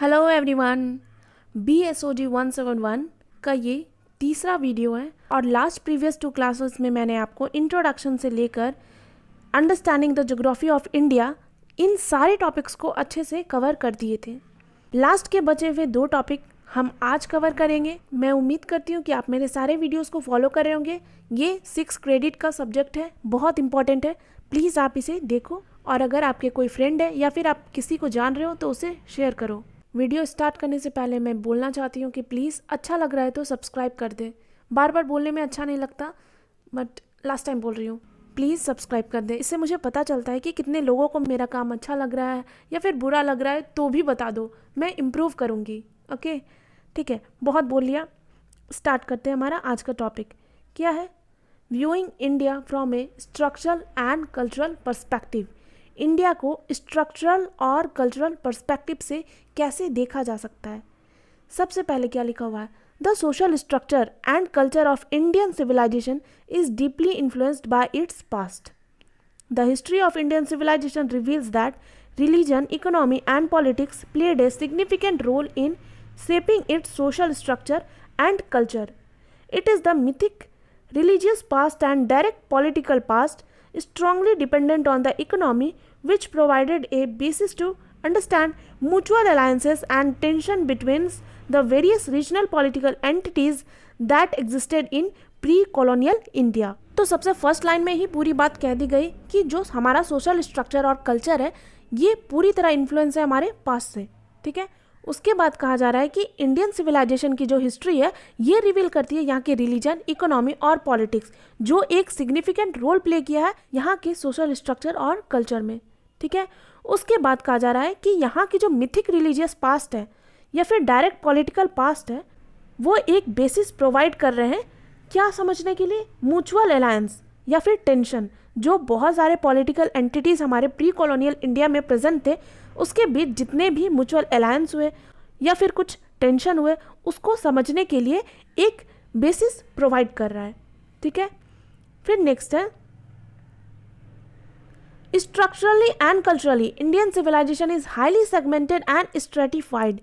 Hello everyone, BSOG 171 का ये तीसरा वीडियो है और लास्ट प्रीवियस 2 क्लासेस में मैंने आपको इंट्रोडक्शन से लेकर understanding the geography of India in सारे टॉपिक्स को अच्छे से कवर कर दिए थे। लास्ट के बचे हुए 2 टॉपिक हम आज कवर करेंगे। मैं उम्मीद करती हूँ कि आप मेरे सारे वीडियोस को फॉलो कर रहे होंगे। ये 6 क्रेडिट का सब्जेक्ट है, बहुत इंपॉर्टेंट है, प्लीज़ आप इसे देखो और अगर आपके कोई फ्रेंड है या फिर आप किसी को जान रहे हो तो उसे शेयर करो। वीडियो स्टार्ट करने से पहले मैं बोलना चाहती हूँ कि प्लीज़ अच्छा लग रहा है तो सब्सक्राइब कर दे। बार बार बोलने में अच्छा नहीं लगता, बट लास्ट टाइम बोल रही हूँ, प्लीज़ सब्सक्राइब कर दे। इससे मुझे पता चलता है कि कितने लोगों को मेरा काम अच्छा लग रहा है या फिर बुरा लग रहा है, तो भी बता दो, मैं इम्प्रूव करूँगी। ओके, ठीक है, बहुत बोल लिया। स्टार्ट करते हैं। हमारा आज का टॉपिक क्या है? Viewing India from A structural and cultural perspective. India को स्ट्रक्चरल और कल्चरल पर्सपेक्टिव से कैसे देखा जा सकता है? सबसे पहले क्या लिखा हुआ है? The social structure and culture of Indian civilisation is deeply influenced by its past. The history of Indian civilisation reveals that religion, economy and politics played a significant role in shaping its social structure and culture. It is the mythic religious past and direct political past strongly dependent on the economy, which provided a basis to understand mutual alliances and tension between the various regional political entities that existed in pre-colonial India. तो सबसे first line में ही पूरी बात कह दी गई कि जो हमारा सोशल स्ट्रक्चर और कल्चर है ये पूरी तरह इन्फ्लुएंस है हमारे पास्ट से। ठीक है, उसके बाद कहा जा रहा है कि इंडियन सिविलाइजेशन की जो हिस्ट्री है ये रिवील करती है यहाँ के रिलीजन, इकोनॉमी और पॉलिटिक्स, जो एक सिग्निफिकेंट रोल प्ले किया है यहाँ के सोशल स्ट्रक्चर और कल्चर में। ठीक है, उसके बाद कहा जा रहा है कि यहाँ की जो मिथिक रिलीजियस पास्ट है या फिर डायरेक्ट पॉलिटिकल पास्ट है वो एक बेसिस प्रोवाइड कर रहे हैं क्या समझने के लिए? म्यूचुअल अलायंस या फिर टेंशन। जो बहुत सारे पॉलिटिकल एंटिटीज़ हमारे प्री कॉलोनियल इंडिया में प्रेजेंट थे उसके बीच जितने भी म्यूचुअल अलायंस हुए या फिर कुछ टेंशन हुए उसको समझने के लिए एक बेसिस प्रोवाइड कर रहा है। ठीक है, फिर नेक्स्ट है structurally and culturally Indian civilisation is highly segmented and stratified.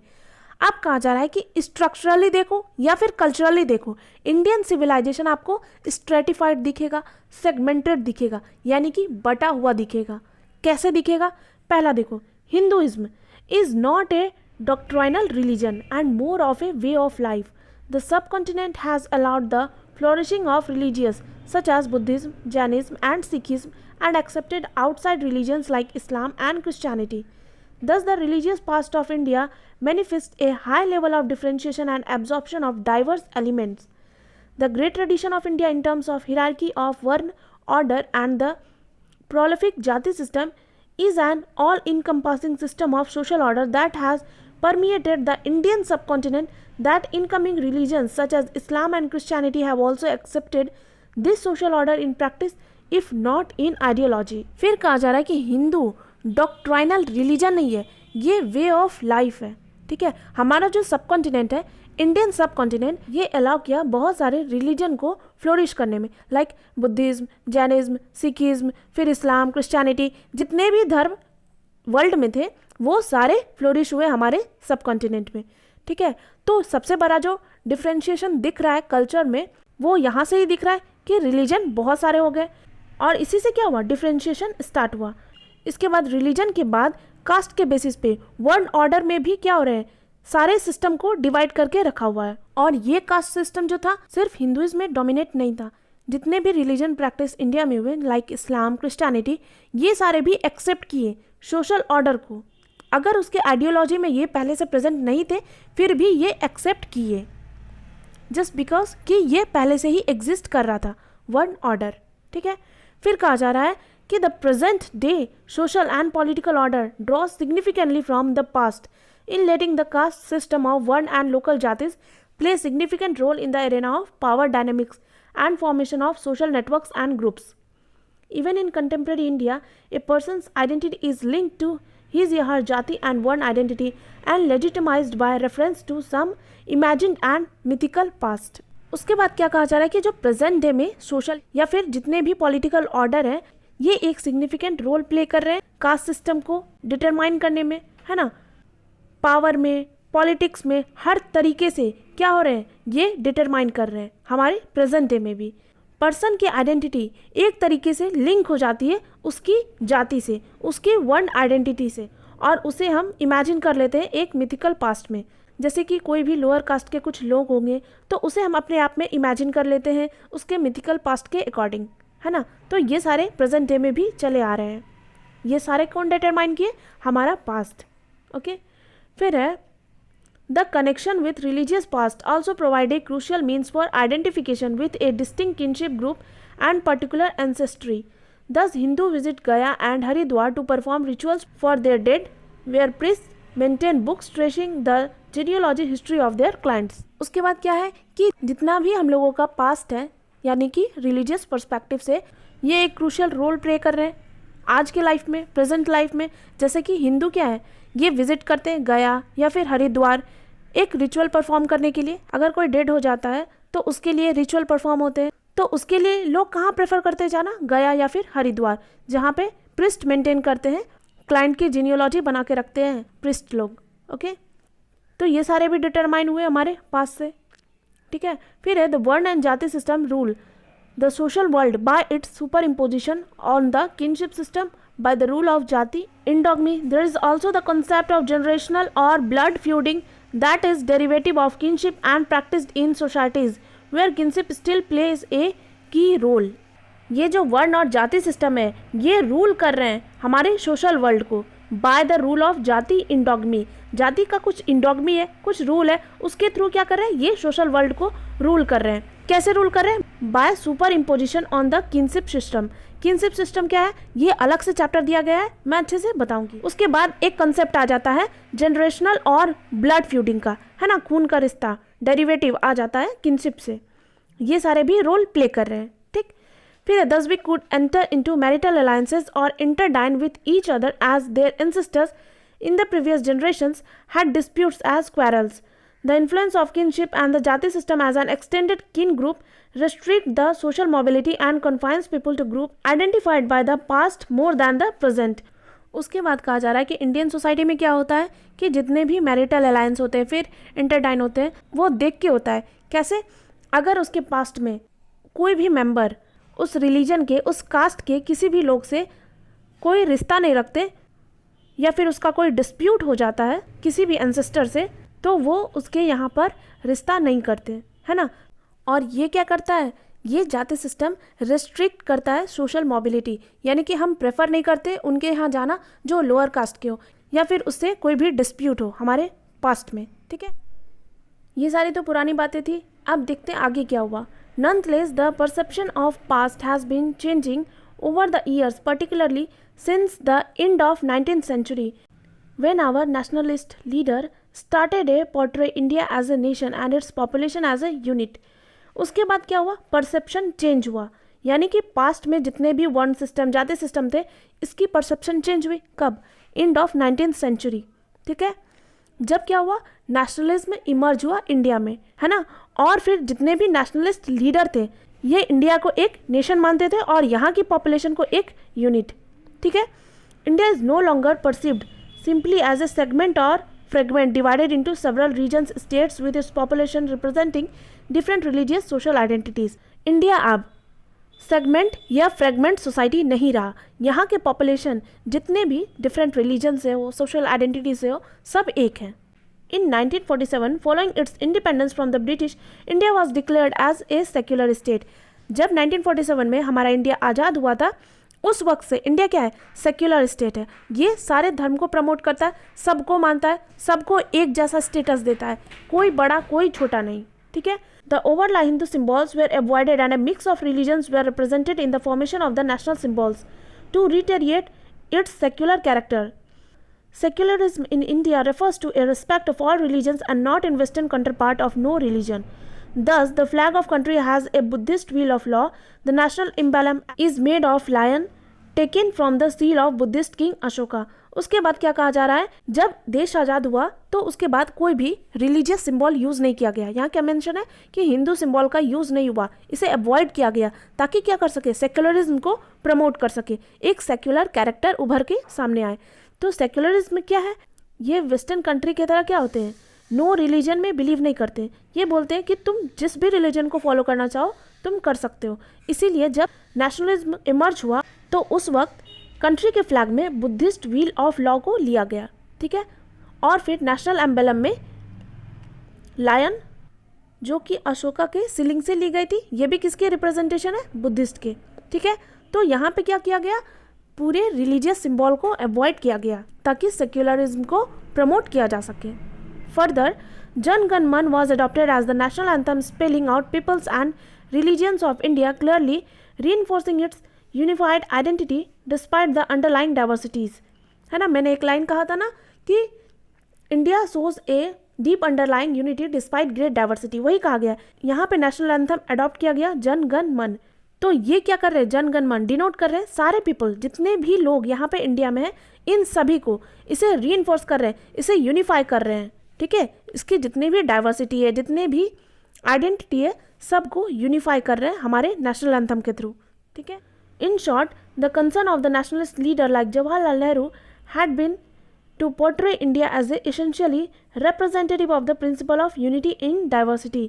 अब कहा जा रहा है कि स्ट्रक्चरली देखो या फिर कल्चरली देखो, इंडियन सिविलाइजेशन आपको स्ट्रेटिफाइड दिखेगा, सेगमेंटेड दिखेगा, यानी कि बटा हुआ दिखेगा। कैसे दिखेगा? पहला देखो, Hinduism is not a doctrinal religion and more of a way of life. The subcontinent has allowed the flourishing of religions such as Buddhism, Jainism and Sikhism and accepted outside religions like Islam and Christianity. Thus, the religious past of India manifests a high level of differentiation and absorption of diverse elements. The great tradition of India in terms of hierarchy of Varna, order and the prolific Jati system is an all-encompassing system of social order that has permeated the Indian subcontinent, that incoming religions such as Islam and Christianity have also accepted this social order in practice if not in ideology. फिर कहा जा रहा है कि Hindu डॉक्ट्राइनल religion नहीं है, ये way of life है। ठीक है, हमारा जो सबकॉन्टिनेंट है इंडियन सबकॉन्टिनेंट ये अलाउ किया बहुत सारे रिलीजन को फ्लोरिश करने में, लाइक बुद्धिज्म, जैनिज्म, सिखिज्म, फिर इस्लाम, क्रिश्चियनिटी, जितने भी धर्म वर्ल्ड में थे वो सारे फ्लोरिश हुए हमारे सबकॉन्टिनेंट में। ठीक है, तो सबसे बड़ा जो डिफ्रेंशिएशन दिख रहा है कल्चर में वो यहाँ से ही दिख रहा है कि रिलीजन बहुत सारे हो गए और इसी से क्या हुआ? डिफ्रेंशिएशन स्टार्ट हुआ। इसके बाद रिलीजन के बाद कास्ट के बेसिस पे वर्ण ऑर्डर में भी क्या हो रहे हैं? सारे सिस्टम को डिवाइड करके रखा हुआ है और ये कास्ट सिस्टम जो था सिर्फ हिंदुइज्म में डोमिनेट नहीं था, जितने भी रिलीजन प्रैक्टिस इंडिया में हुए लाइक इस्लाम, क्रिश्चियनिटी, ये सारे भी एक्सेप्ट किए सोशल ऑर्डर को। अगर उसके आइडियोलॉजी में ये पहले से प्रेजेंट नहीं थे फिर भी ये एक्सेप्ट किए, जस्ट बिकॉज कि ये पहले से ही एग्जिस्ट कर रहा था वर्ण ऑर्डर। ठीक है, फिर कहा जा रहा है कि the present day social and political order draws significantly from the past in letting the caste system of Varna and local jatis play a significant role in the arena of power dynamics and formation of social networks and groups. Even in contemporary India, a person's identity is linked to his or her jati and Varna identity and legitimized by reference to some imagined and mythical past. उसके बाद क्या कहा जा रहा है कि जो present day में सोशल या फिर जितने भी पॉलिटिकल ऑर्डर हैं ये एक सिग्निफिकेंट रोल प्ले कर रहे हैं कास्ट सिस्टम को डिटरमाइन करने में, है ना। पावर में, पॉलिटिक्स में, हर तरीके से क्या हो रहे हैं, ये डिटरमाइन कर रहे हैं हमारे प्रेजेंट डे में भी। पर्सन की आइडेंटिटी एक तरीके से लिंक हो जाती है उसकी जाति से, उसकी वर्ण आइडेंटिटी से, और उसे हम इमेजिन कर लेते हैं एक मिथिकल पास्ट में। जैसे कि कोई भी लोअर कास्ट के कुछ लोग होंगे तो उसे हम अपने आप में इमेजिन कर लेते हैं उसके मिथिकल पास्ट के अकॉर्डिंग, है ना। तो ये सारे प्रेजेंट डे में भी चले आ रहे हैं। ये सारे कौन डिटरमाइन किए, हमारा पास्ट। ओके, फिर है the connection with religious past also provide a crucial means for identification with A distinct kinship group and particular ancestry. Thus, Hindu visit Gaya and Haridwar to perform rituals for their dead, where priests maintain books tracing the genealogy history of their clients. उसके बाद क्या है कि जितना भी हम लोगों का पास्ट है, यानी कि रिलीजियस पर्सपेक्टिव से ये एक क्रूशियल रोल प्ले कर रहे हैं आज के लाइफ में, प्रेजेंट लाइफ में। जैसे कि हिंदू क्या है, ये विजिट करते हैं गया या फिर हरिद्वार एक रिचुअल परफॉर्म करने के लिए। अगर कोई डेड हो जाता है तो उसके लिए रिचुअल परफॉर्म होते हैं, तो उसके लिए लोग कहाँ प्रेफर करते हैं जाना, गया या फिर हरिद्वार, जहाँ पे प्रिस्ट मेंटेन करते हैं, क्लाइंट की जीनियोलॉजी बना के रखते हैं प्रिस्ट लोग। ओके, तो ये सारे भी डिटरमाइन हुए हमारे पास से। ठीक है, फिर है द वर्ण एंड जाति system rule the social world by it's super imposition on the kinship system by the rule of jati endogamy. There is also the concept of generational or blood feuding that is derivative of kinship and practiced in societies where kinship still plays a key role. ये जो वर्ण और जाति system है ये rule कर रहे हैं हमारे सोशल वर्ल्ड को बाय द रूल ऑफ जाति इंडोगमी। जाति का कुछ इंडोगमी है, कुछ रूल है, उसके थ्रू क्या कर रहे हैं, ये सोशल वर्ल्ड को रूल कर रहे हैं। कैसे रूल कर रहे हैं, by super imposition on the kinship system. Kinship system क्या है, ये अलग से चैप्टर दिया गया है, मैं अच्छे से बताऊंगी। उसके बाद एक कंसेप्ट आ जाता है जनरेशनल और ब्लड फ्यूडिंग का, है ना, खून का रिश्ता, डेरिवेटिव आ जाता है किनशिप से। ये सारे भी रोल प्ले कर रहे हैं। ठीक, फिर thus we could enter into marital alliances or interdine with each other as their ancestors in the previous generations had disputes as quarrels. The influence of kinship and the jati system as an extended kin group restrict the social mobility and confines people to group identified by the past more than the present. उसके बाद कहा जा रहा है कि Indian society में क्या होता है कि जितने भी मैरिटल अलायंस होते हैं फिर इंटरडाइन होते हैं वो देख के होता है। कैसे, अगर उसके पास्ट में कोई भी मेंबर उस रिलीजन के, उस कास्ट के किसी भी लोग से कोई रिश्ता नहीं रखते या फिर उसका कोई डिस्प्यूट हो जाता है किसी भी एंसेस्टर से, तो वो उसके यहाँ पर रिश्ता नहीं करते, है ना। और ये क्या करता है, ये जाति सिस्टम रिस्ट्रिक्ट करता है सोशल मोबिलिटी, यानी कि हम प्रेफर नहीं करते उनके यहाँ जाना जो लोअर कास्ट के हो या फिर उससे कोई भी डिस्प्यूट हो हमारे पास्ट में। ठीक है, ये सारी तो पुरानी बातें थी। अब देखते हैं आगे क्या हुआ। Nonetheless, the perception of past has been changing over the years, particularly since the end of 19th century, when our nationalist leader started to portray India as a nation and its population as a unit. उसके बाद क्या हुआ, perception change हुआ, यानी कि past में जितने भी वर्ण सिस्टम, जाति सिस्टम थे, इसकी परसेप्शन चेंज हुई। कब, एंड ऑफ 19th सेंचुरी। ठीक है, जब क्या हुआ, नेशनलिज्म इमर्ज हुआ इंडिया में, है ना। और फिर जितने भी नेशनलिस्ट लीडर थे ये इंडिया को एक नेशन मानते थे और यहाँ की पॉपुलेशन को एक यूनिट। ठीक है, India is no longer perceived simply as a segment और fragment divided into several regions states with its population representing different religious social identities. India अब सेगमेंट या फ्रेगमेंट सोसाइटी नहीं रहा, यहाँ के पॉपुलेशन जितने भी डिफरेंट रिलीजन से हो, सोशल आइडेंटिटी से हो, सब एक हैं। In 1947, following its independence from the British, India was declared as a secular state. जब 1947 में हमारा इंडिया आज़ाद हुआ था, उस वक्त से इंडिया क्या है, सेक्युलर स्टेट है। ये सारे धर्म को प्रमोट करता है, सबको मानता है, सबको एक जैसा स्टेटस देता है, कोई बड़ा कोई छोटा नहीं। ठीक है, the overlying Hindu symbols were avoided and a mix of religions were represented in the formation of the national symbols to reiterate its secular character. Secularism in India refers to a respect of all religions and not in Western counterpart of no religion. Thus, the flag of country has a Buddhist wheel of law. The national emblem is made of lion, taken from the seal of Buddhist King Ashoka. उसके बाद क्या कहा जा रहा है, जब देश आज़ाद हुआ तो उसके बाद कोई भी रिलीजियस सिंबल यूज़ नहीं किया गया। यहाँ क्या मेंशन है कि हिंदू सिंबल का यूज़ नहीं हुआ, इसे अवॉइड किया गया ताकि क्या कर सके, सेक्युलरिज्म को प्रमोट कर सके, एक सेक्युलर कैरेक्टर उभर के सामने आए। तो सेक्युलरिज्म क्या है, ये वेस्टर्न कंट्री की तरह क्या होते हैं, नो रिलीजन में बिलीव नहीं करते। ये बोलते हैं कि तुम जिस भी रिलीजन को फॉलो करना चाहो तुम कर सकते हो। इसीलिए जब नेशनलिज्म इमर्ज हुआ तो उस वक्त कंट्री के फ्लैग में बुद्धिस्ट व्हील ऑफ लॉ को लिया गया, ठीक है। और फिर नेशनल एम्बलम में लायन जो कि अशोका के सीलिंग से ली गई थी, ये भी किसके रिप्रेजेंटेशन है, बुद्धिस्ट के, ठीक है। तो यहाँ पे क्या किया गया, पूरे रिलीजियस सिंबल को अवॉइड किया गया ताकि सेक्युलरिज्म को प्रमोट किया जा सके। Further, Jana Gana Mana was adopted as the national anthem spelling out peoples and religions of India clearly reinforcing its unified identity despite the underlying diversities, है ना। मैंने एक लाइन कहा था ना कि India shows a deep underlying unity despite great diversity, वही कहा गया। यहाँ पे नेशनल एंथम अडॉप्ट किया गया जन गण मन। तो ये क्या कर रहे हैं, जन गण मन डिनोट कर रहे हैं सारे पीपल, जितने भी लोग यहाँ पे इंडिया में हैं, इन सभी को इसे रीइंफोर्स कर रहे हैं, इसे यूनिफाई कर रहे हैं, ठीक है। इसकी जितनी भी डाइवर्सिटी है, जितने भी आइडेंटिटी है, सबको यूनिफाई कर रहे हैं हमारे नेशनल एंथम के थ्रू, ठीक है। In short, the concern of the nationalist leader like Jawaharlal Nehru had been to portray India as a essentially representative of the principle of unity in diversity,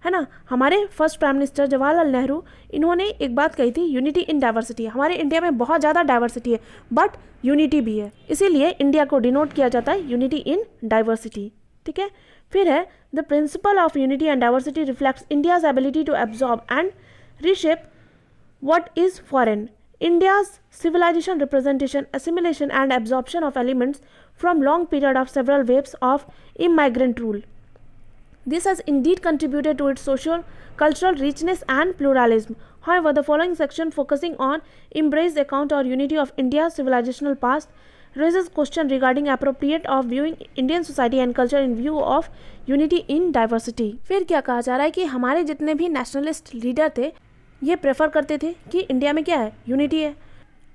है ना। हमारे first prime minister Jawaharlal Nehru, इन्होंने एक बात कही थी, यूनिटी इन डाइवर्सिटी। हमारे India में बहुत ज़्यादा डाइवर्सिटी है बट यूनिटी भी है, इसीलिए इंडिया को डिनोट किया जाता है यूनिटी इन डाइवर्सिटी, ठीक है। फिर है the principle of unity and diversity reflects India's ability to absorb and reshape what is foreign. India's civilization representation, assimilation and absorption of elements from long period of several waves of immigrant rule. This has indeed contributed to its social, cultural richness and pluralism. However, the following section focusing on embraced account or unity of India's civilizational past raises question regarding appropriate of viewing Indian society and culture in view of unity in diversity. फिर क्या कहा जा रहा है कि हमारे जितने भी नेशनलिस्ट लीडर थे ये प्रेफर करते थे कि इंडिया में क्या है, यूनिटी है,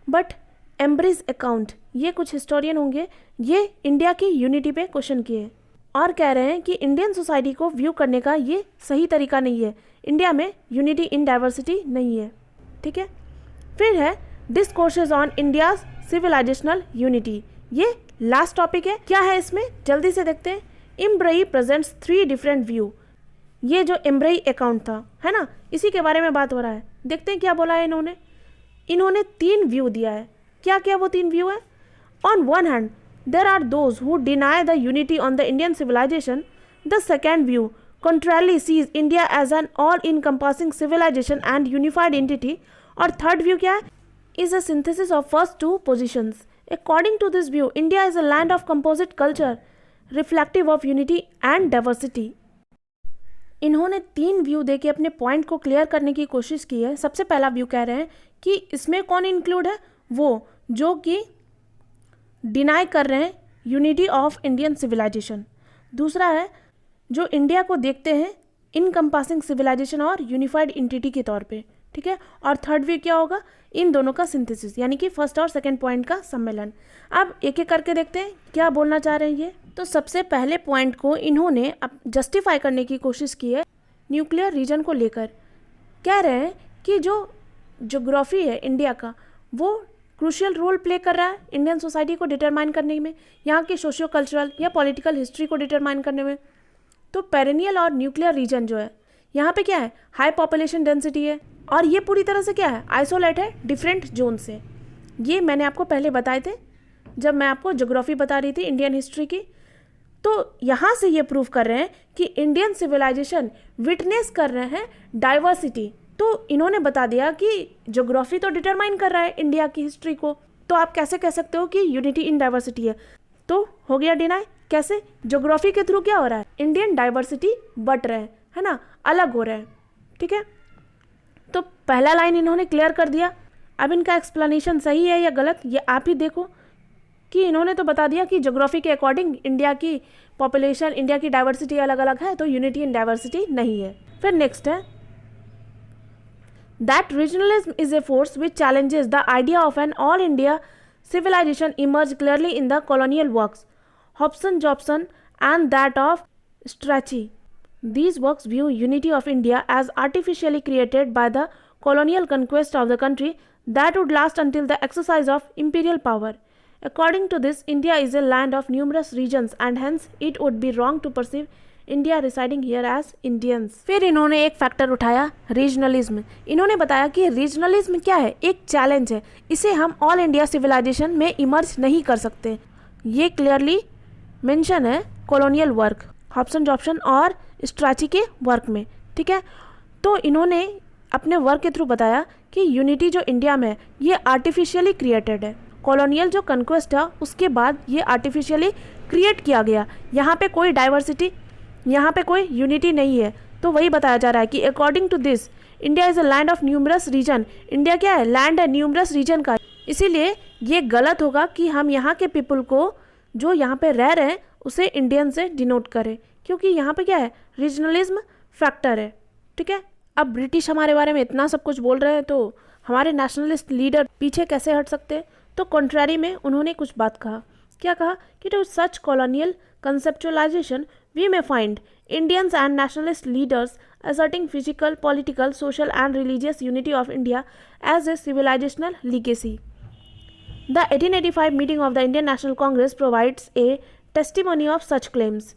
बट एम्ब्रेस अकाउंट, ये कुछ हिस्टोरियन होंगे, ये इंडिया की यूनिटी पे क्वेश्चन किए और कह रहे हैं कि इंडियन सोसाइटी को व्यू करने का ये सही तरीका नहीं है, इंडिया में यूनिटी इन डाइवर्सिटी नहीं है, ठीक है। फिर है discourses on India's civilisational unity, ये लास्ट टॉपिक है। क्या है इसमें, जल्दी से देखते हैं। इम्ब्रई प्रेजेंट्स 3 डिफरेंट व्यू, ये जो एम्ब्रई अकाउंट था, है ना, इसी के बारे में बात हो रहा है। देखते हैं क्या बोला है इन्होंने 3 व्यू दिया है। क्या क्या वो 3 व्यू है। On one hand there are those who deny the unity on the Indian civilization, the second view contrarily sees India as an all-encompassing civilization and unified entity, और थर्ड व्यू क्या है, is a synthesis of first 2 positions. According to this view, India is a land of composite culture, reflective of unity and diversity. इन्होंने 3 view देके अपने point को clear करने की कोशिश की है। सबसे पहला व्यू कह रहे हैं कि इसमें कौन इंक्लूड है, वो जो कि डिनाई कर रहे हैं यूनिटी ऑफ इंडियन सिविलाइजेशन। दूसरा है जो इंडिया को देखते हैं इनकम्पासिंग सिविलाइजेशन और यूनिफाइड एंटिटी के तौर पे, ठीक है। और थर्ड व्यू क्या होगा, इन दोनों का सिंथेसिस, यानी कि फर्स्ट और सेकंड पॉइंट का सम्मेलन। अब एक एक करके देखते हैं क्या बोलना चाह रहे हैं ये। तो सबसे पहले पॉइंट को इन्होंने अब जस्टिफाई करने की कोशिश की है न्यूक्लियर रीजन को लेकर। कह रहे हैं कि जो ज्योग्राफी है इंडिया का वो क्रूशियल रोल प्ले कर रहा है इंडियन सोसाइटी को डिटरमाइन करने में, यहाँ की सोशियो कल्चरल या पॉलिटिकल हिस्ट्री को डिटरमाइन करने में। तो पेरिनियल और न्यूक्लियर रीजन जो है यहाँ पे क्या है, हाई पॉपुलेशन डेंसिटी है और ये पूरी तरह से क्या है, आइसोलेट है डिफरेंट जोन से। ये मैंने आपको पहले बताए थे जब मैं आपको ज्योग्राफी बता रही थी इंडियन हिस्ट्री की। तो यहाँ से ये प्रूव कर रहे हैं कि इंडियन सिविलाइजेशन विटनेस कर रहे हैं डाइवर्सिटी। तो इन्होंने बता दिया कि ज्योग्राफी तो डिटरमाइन कर रहा है इंडिया की हिस्ट्री को, तो आप कैसे कह सकते हो कि यूनिटी इन डाइवर्सिटी है। तो हो गया डिनाई, कैसे, ज्योग्राफी के थ्रू क्या हो रहा है, इंडियन डाइवर्सिटी बट रहे हैं, है ना, अलग हो रहे हैं, ठीक है। तो पहला लाइन इन्होंने क्लियर कर दिया। अब इनका एक्सप्लेनेशन सही है या गलत ये आप ही देखो, कि इन्होंने तो बता दिया कि ज्योग्राफी के अकॉर्डिंग इंडिया की पॉपुलेशन, इंडिया की डाइवर्सिटी अलग अलग है, तो यूनिटी इन डाइवर्सिटी नहीं है। फिर नेक्स्ट है that regionalism is a force which challenges the idea of an all India civilization emerged clearly in the colonial works, Hobson, Jobson, and that of Strachey. These works view unity of India as artificially created by the colonial conquest of the country that would last until the exercise of imperial power. According to this India is a land of numerous regions and hence it would be wrong to perceive India residing here as Indians. फिर इन्होंने एक factor उठाया, regionalism. इन्होंने बताया कि regionalism क्या है, एक चैलेंज है, इसे हम ऑल इंडिया सिविलाइजेशन में इमर्ज नहीं कर सकते। ये क्लियरली मेंशन है कॉलोनियल वर्क, हॉब्सन जॉब्सन और स्ट्रैची के वर्क में, ठीक है। तो इन्होंने अपने वर्क के थ्रू बताया कि यूनिटी जो इंडिया में है ये आर्टिफिशियली क्रिएटेड है। कॉलोनियल जो कन्क्वेस्ट था उसके बाद ये आर्टिफिशियली क्रिएट किया गया, यहाँ पे कोई डाइवर्सिटी, यहाँ पे कोई यूनिटी नहीं है। तो वही बताया जा रहा है कि according to this India is a land of numerous region. India क्या है, लैंड है न्यूमरस रीजन का। इसीलिए ये गलत होगा कि हम यहाँ के पीपल को जो यहाँ पे रह रहे हैं उसे इंडियन से डिनोट करें, क्योंकि यहाँ पे क्या है, रीजनलिज्म फैक्टर है, ठीक है। अब ब्रिटिश हमारे बारे में इतना सब कुछ बोल रहे हैं तो हमारे नेशनलिस्ट लीडर पीछे कैसे हट सकते हैं। तो कॉन्ट्ररी में उन्होंने कुछ बात कहा। क्या कहा कि to such colonial conceptualization we may find Indians and nationalist leaders asserting physical, political, social and religious unity of India as a civilizational legacy. The 1885 meeting of the Indian National Congress provides a testimony of such claims.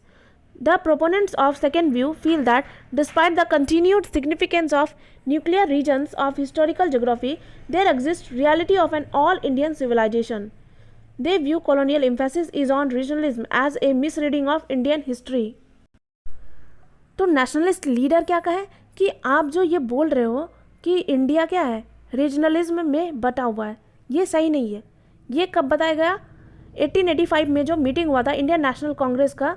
The proponents of second view feel that despite the continued significance of nuclear regions of historical geography, there exists reality of an all-Indian civilization. They view colonial emphasis is on regionalism as a misreading of Indian history. तो nationalist leader क्या कहे कि आप जो ये बोल रहे हो कि इंडिया क्या है, रीजनलिज्म में बटा हुआ है, ये सही नहीं है। ये कब बताया गया, 1885 में जो मीटिंग हुआ था इंडियन नेशनल कांग्रेस का,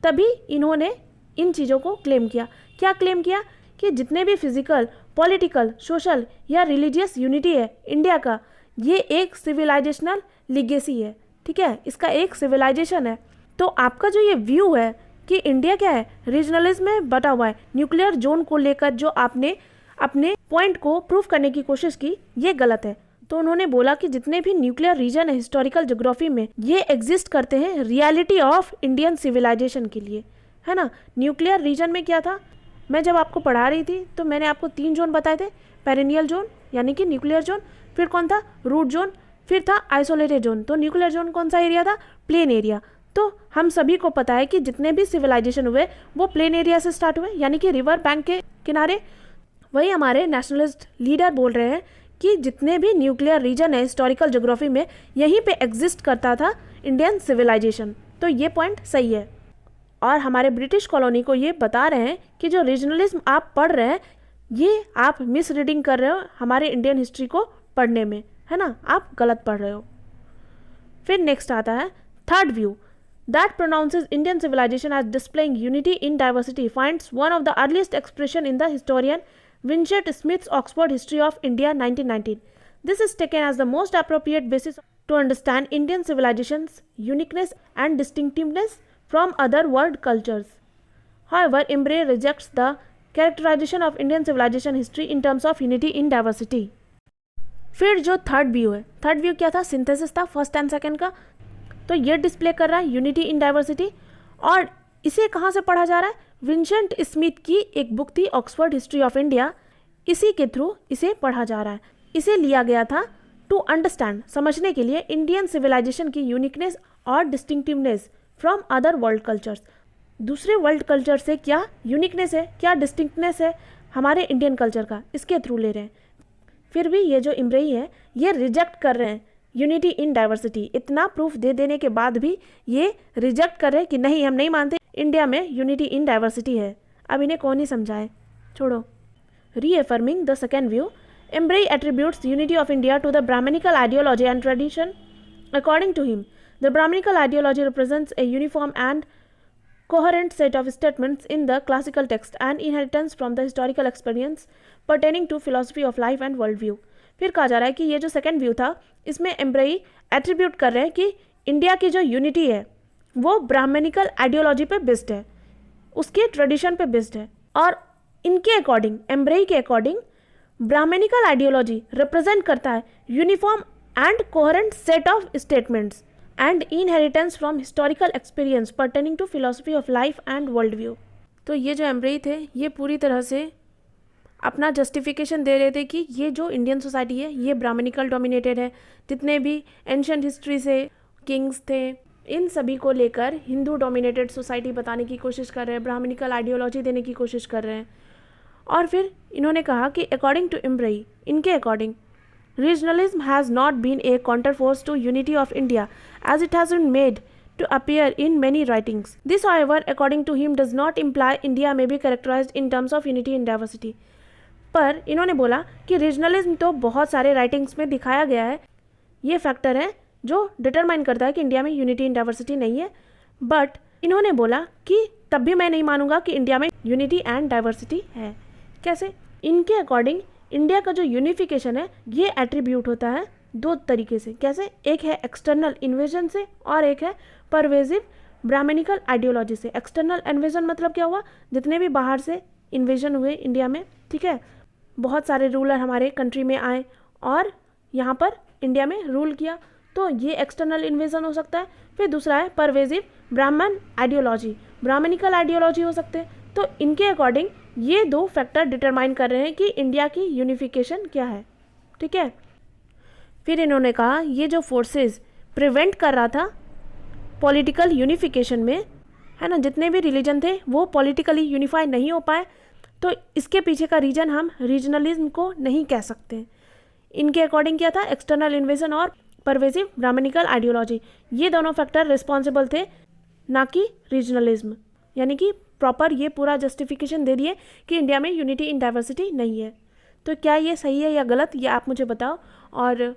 तभी इन्होंने इन चीज़ों को क्लेम किया। क्या क्लेम किया कि जितने भी फिजिकल, पॉलिटिकल, सोशल या रिलीजियस यूनिटी है इंडिया का, ये एक सिविलाइजेशनल लीगेसी है, ठीक है, इसका एक सिविलाइजेशन है। तो आपका जो ये व्यू है कि इंडिया क्या है, रीजनलिज्म में बटा हुआ है, न्यूक्लियर जोन को लेकर जो आपने अपने पॉइंट को प्रूव करने की कोशिश की, ये गलत है। तो उन्होंने बोला कि जितने भी न्यूक्लियर रीजन है हिस्टोरिकल ज्योग्राफी में, ये एग्जिस्ट करते हैं रियलिटी ऑफ इंडियन सिविलाइजेशन के लिए, है ना। न्यूक्लियर रीजन में क्या था, मैं जब आपको पढ़ा रही थी तो मैंने आपको 3 जोन बताए थे, पेरिनियल जोन यानी कि न्यूक्लियर जोन, फिर कौन था, रूट जोन, फिर था आइसोलेटेड जोन। तो न्यूक्लियर जोन कौन सा एरिया था, प्लेन एरिया। तो हम सभी को पता है कि जितने भी सिविलाइजेशन हुए वो प्लेन एरिया से स्टार्ट हुए, यानी कि रिवर बैंक के किनारे। वही हमारे नेशनलिस्ट लीडर बोल रहे हैं कि जितने भी न्यूक्लियर रीजन है हिस्टोरिकल ज्योग्राफी में, यहीं पे एग्जिस्ट करता था इंडियन सिविलाइजेशन। तो ये पॉइंट सही है। और हमारे ब्रिटिश कॉलोनी को ये बता रहे हैं कि जो रीजनलिज्म आप पढ़ रहे हैं, ये आप मिस रीडिंग कर रहे हो हमारे इंडियन हिस्ट्री को पढ़ने में, है ना, आप गलत पढ़ रहे हो। फिर नेक्स्ट आता है third view, that pronounces Indian civilization as displaying unity in diversity, finds one of the earliest expression in the historian Vincent Smith's Oxford History of India 1919. This is taken as the most appropriate basis to understand Indian civilization's uniqueness and distinctiveness from other world cultures. However, Imbre rejects the characterization of Indian civilization history in terms of unity in diversity. फिर जो third view है, third view क्या था, synthesis था first and second का। तो ये display कर रहा है यूनिटी इन डाइवर्सिटी, और इसे कहाँ से पढ़ा जा रहा है, विंसेंट स्मिथ की एक बुक थी ऑक्सफोर्ड हिस्ट्री ऑफ इंडिया, इसी के थ्रू इसे पढ़ा जा रहा है। इसे लिया गया था टू अंडरस्टैंड, समझने के लिए इंडियन सिविलाइजेशन की यूनिकनेस और distinctiveness from other world cultures. दूसरे वर्ल्ड कल्चर से क्या यूनिकनेस है, क्या डिस्टिंक्टनेस है हमारे इंडियन कल्चर का, इसके थ्रू ले रहे हैं। फिर भी ये जो इमरई है ये रिजेक्ट कर रहे हैं यूनिटी इन डाइवर्सिटी। इतना प्रूफ दे देने के बाद भी ये रिजेक्ट कर रहे हैं कि नहीं, हम नहीं मानते इंडिया में यूनिटी इन डाइवर्सिटी है। अब इन्हें कौन ही समझाए, छोड़ो। Reaffirming the second view, Embree attributes unity of India to the Brahmanical ideology and tradition. According to him, the Brahmanical ideology represents a uniform and coherent set of statements in the classical text and inheritance from the historical experience pertaining to philosophy of life and world view. फिर कहा जा रहा है कि ये जो second view था इसमें एम्ब्रेई एट्रीब्यूट कर रहे हैं कि इंडिया की जो यूनिटी है वो ब्राह्मणिकल आइडियोलॉजी पे बेस्ड है, उसके ट्रेडिशन पे बेस्ड है, और इनके अकॉर्डिंग, एम्ब्रेई के अकॉर्डिंग, ब्राह्मणिकल आइडियोलॉजी रिप्रेजेंट करता है uniform and coherent set of statements and inheritance from historical experience pertaining to philosophy of life and world view. तो ये जो एम्ब्रेई थे ये पूरी तरह से अपना जस्टिफिकेशन दे रहे थे कि ये जो इंडियन सोसाइटी है ये ब्राह्मणिकल डोमिनेटेड है, जितने भी एंशंट हिस्ट्री से किंग्स थे, इन सभी को लेकर हिंदू डोमिनेटेड सोसाइटी बताने की कोशिश कर रहे हैं, ब्राह्मणिकल आइडियोलॉजी देने की कोशिश कर रहे हैं। और फिर इन्होंने कहा कि अकॉर्डिंग टू इम्ब्रई, इनके according regionalism has not been a counter force to unity of India as it has been made to appear in many writings. This, however, according to him, does not imply India may be characterized in terms of unity and diversity. पर इन्होंने बोला कि regionalism तो बहुत सारे writings में दिखाया गया है, ये फैक्टर है जो डिटरमाइन करता है कि इंडिया में यूनिटी एंड डाइवर्सिटी नहीं है, बट इन्होंने बोला कि तब भी मैं नहीं मानूंगा कि इंडिया में यूनिटी एंड डाइवर्सिटी है। कैसे? इनके अकॉर्डिंग इंडिया का जो यूनिफिकेशन है ये एट्रीब्यूट होता है दो तरीके से। कैसे? एक है एक्सटर्नल इन्वेजन से और एक है परवेजिव ब्राह्मणिकल आइडियोलॉजी से। एक्सटर्नल इन्वेजन मतलब क्या हुआ? जितने भी बाहर से इन्वेजन हुए इंडिया में, ठीक है, बहुत सारे रूलर हमारे कंट्री में आए और यहाँ पर इंडिया में रूल किया, तो ये एक्सटर्नल इन्वेजन हो सकता है। फिर दूसरा है परवेजिव ब्राह्मण आइडियोलॉजी, ब्राह्मणिकल आइडियोलॉजी हो सकते हैं। तो इनके अकॉर्डिंग ये दो फैक्टर डिटरमाइन कर रहे हैं कि इंडिया की यूनिफिकेशन क्या है, ठीक है। फिर इन्होंने कहा ये जो फोर्सेस प्रिवेंट कर रहा था पॉलिटिकल यूनिफिकेशन में, है ना, जितने भी रिलीजन थे वो पॉलिटिकली यूनिफाई नहीं हो पाए, तो इसके पीछे का रीजन हम रीजनलिज्म को नहीं कह सकते। इनके अकॉर्डिंग क्या था? एक्सटर्नल इन्वेजन और परवेजिव ब्राह्मणिकल आइडियोलॉजी, ये दोनों फैक्टर रिस्पॉन्सिबल थे, ना कि रीजनलिज्म। यानी कि प्रॉपर ये पूरा जस्टिफिकेशन दे दिए कि इंडिया में यूनिटी इन डाइवर्सिटी नहीं है। तो क्या ये सही है या गलत, ये आप मुझे बताओ। और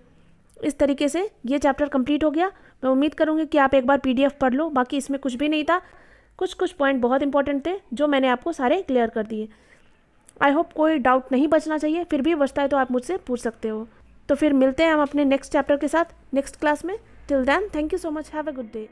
इस तरीके से ये चैप्टर कंप्लीट हो गया। मैं उम्मीद करूँगी कि आप एक बार पीडीएफ पढ़ लो। बाकी इसमें कुछ भी नहीं था, कुछ पॉइंट बहुत इंपॉर्टेंट थे जो मैंने आपको सारे क्लियर कर दिए। आई होप कोई डाउट नहीं बचना चाहिए, फिर भी बचता है तो आप मुझसे पूछ सकते हो। तो फिर मिलते हैं हम अपने नेक्स्ट चैप्टर के साथ नेक्स्ट क्लास में। Till then, thank you so much, have a good day.